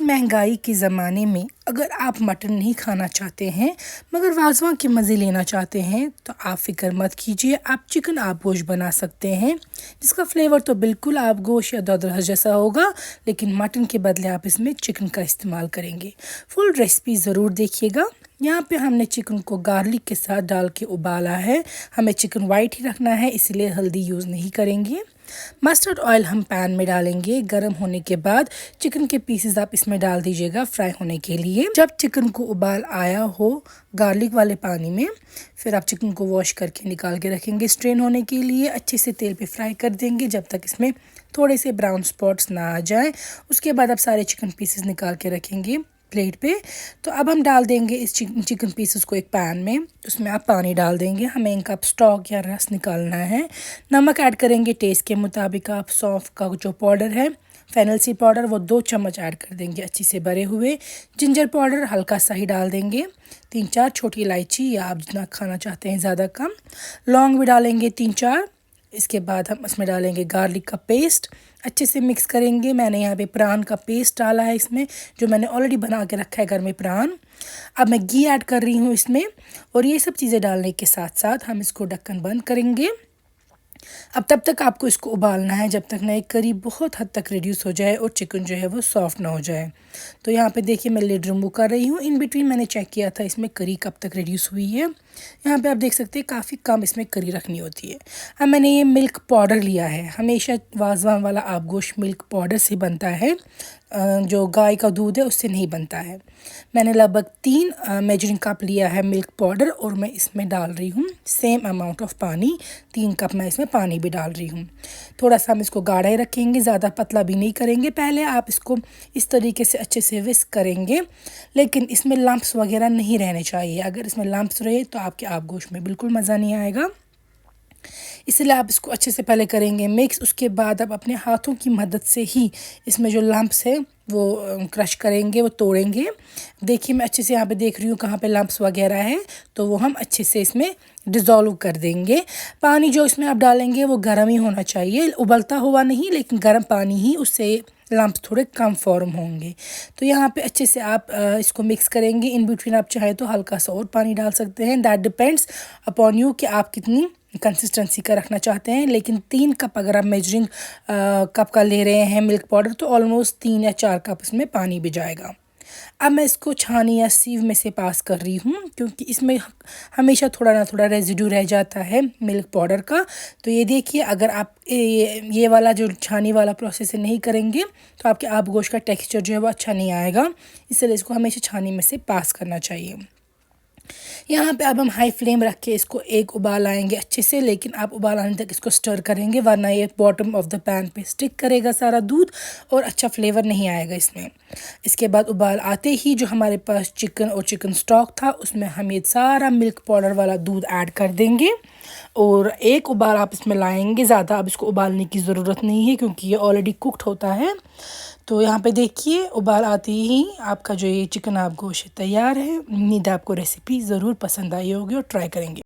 महंगाई के ज़माने में अगर आप मटन नहीं खाना चाहते हैं मगर वाज़वान के मज़े लेना चाहते हैं तो आप फ़िक्र मत कीजिए, आप चिकन आप गोश्त बना सकते हैं जिसका फ्लेवर तो बिल्कुल आप गोश्त या दरदरा जैसा होगा, लेकिन मटन के बदले आप इसमें चिकन का इस्तेमाल करेंगे। फुल रेसिपी ज़रूर देखिएगा। यहाँ पे हमने चिकन को गार्लिक के साथ डाल के उबाला है। हमें चिकन वाइट ही रखना है, इसलिए हल्दी यूज़ नहीं करेंगे। मस्टर्ड ऑयल हम पैन में डालेंगे। गर्म होने के बाद चिकन के पीसेस आप इसमें डाल दीजिएगा फ्राई होने के लिए। जब चिकन को उबाल आया हो गार्लिक वाले पानी में, फिर आप चिकन को वॉश करके निकाल के रखेंगे स्ट्रेन होने के लिए। अच्छे से तेल पे फ्राई कर देंगे जब तक इसमें थोड़े से ब्राउन स्पॉट्स ना आ जाए। उसके बाद आप सारे चिकन पीसेस निकाल के रखेंगे प्लेट पे। तो अब हम डाल देंगे इस चिकन पीसेस को एक पैन में। उसमें आप पानी डाल देंगे। हमें इनका स्टॉक या रस निकालना है। नमक ऐड करेंगे टेस्ट के मुताबिक। आप सौंफ का जो पाउडर है, फेनल सीड पाउडर, वो 2 चम्मच ऐड कर देंगे अच्छे से भरे हुए। जिंजर पाउडर हल्का सा ही डाल देंगे। 3-4 छोटी इलायची, या आप जितना खाना चाहते हैं ज़्यादा कम। लौंग भी डालेंगे 3-4। इसके बाद हम इसमें डालेंगे गार्लिक का पेस्ट। अच्छे से मिक्स करेंगे। मैंने यहाँ पे प्रान का पेस्ट डाला है इसमें, जो मैंने ऑलरेडी बना के रखा है घर में प्रान। अब मैं घी ऐड कर रही हूँ इसमें, और ये सब चीज़ें डालने के साथ साथ हम इसको ढक्कन बंद करेंगे। अब तब तक आपको इसको उबालना है जब तक ना एक करी बहुत हद तक रिड्यूस हो जाए और चिकन जो है वो सॉफ्ट ना हो जाए। तो यहाँ पे देखिए मैं लिड रिमूव कर रही हूँ। इन बिटवीन मैंने चेक किया था इसमें करी कब तक रिड्यूस हुई है। यहाँ पे आप देख सकते हैं काफ़ी कम इसमें करी रखनी होती है। अब मैंने ये मिल्क पाउडर लिया है। हमेशा वाज़वान वाला आप गोश्त मिल्क पाउडर से बनता है, जो गाय का दूध है उससे नहीं बनता है। मैंने लगभग 3 मेजरिंग कप लिया है मिल्क पाउडर, और मैं इसमें डाल रही हूँ सेम अमाउंट ऑफ पानी। 3 कप मैं इसमें पानी भी डाल रही हूँ। थोड़ा सा हम इसको गाढ़ा ही रखेंगे, ज़्यादा पतला भी नहीं करेंगे। पहले आप इसको इस तरीके से अच्छे से विस्क करेंगे, लेकिन इसमें लम्प्स वगैरह नहीं रहने चाहिए। अगर इसमें लम्प्स रहे तो आपके आप गोश्त में बिल्कुल मज़ा नहीं आएगा। इसलिए आप इसको अच्छे से पहले करेंगे मिक्स। उसके बाद आप अपने हाथों की मदद से ही इसमें जो लम्प्स है वो क्रश करेंगे, वो तोड़ेंगे। देखिए मैं अच्छे से यहाँ पे देख रही हूँ कहाँ पे लम्प्स वगैरह है, तो वो हम अच्छे से इसमें डिज़ोल्व कर देंगे। पानी जो इसमें आप डालेंगे वो गर्म ही होना चाहिए, उबलता हुआ नहीं, लेकिन गर्म पानी ही, उससे लम्प्स थोड़े कम फॉर्म होंगे। तो यहाँ पे अच्छे से आप इसको मिक्स करेंगे। इन बिटवीन आप चाहे तो हल्का सा और पानी डाल सकते हैं। दैट डिपेंड्स अपॉन यू कि आप कितनी कंसिस्टेंसी का रखना चाहते हैं। लेकिन 3 कप अगर आप मेजरिंग कप का ले रहे हैं मिल्क पाउडर, तो ऑलमोस्ट 3 या 4 कप इसमें पानी भी जाएगा। अब मैं इसको छानी या सीव में से पास कर रही हूँ, क्योंकि इसमें हमेशा थोड़ा ना थोड़ा रेजिड्यू रह जाता है मिल्क पाउडर का। तो ये देखिए, अगर आप ये वाला जो छानी वाला प्रोसेस नहीं करेंगे तो आपके आप गोश्त का टेक्सचर जो है वो अच्छा नहीं आएगा। इसलिए इसको हमेशा छानी में से पास करना चाहिए। यहाँ पे अब हम हाई फ्लेम रख के इसको एक उबाल आएंगे अच्छे से, लेकिन आप उबाल आने तक इसको स्टर करेंगे, वरना ये बॉटम ऑफ द पैन पे स्टिक करेगा सारा दूध और अच्छा फ्लेवर नहीं आएगा इसमें। इसके बाद उबाल आते ही जो हमारे पास चिकन और चिकन स्टॉक था, उसमें हम ये सारा मिल्क पाउडर वाला दूध ऐड कर देंगे और एक उबाल आप इसमें लाएंगे। ज़्यादा अब इसको उबालने की ज़रूरत नहीं है क्योंकि ये ऑलरेडी कुक्ड होता है। तो यहाँ पे देखिए उबाल आते ही आपका जो ये चिकन आप गोश्त तैयार है। उम्मीद है आपको रेसिपी ज़रूर पसंद आई होगी और ट्राई करेंगे।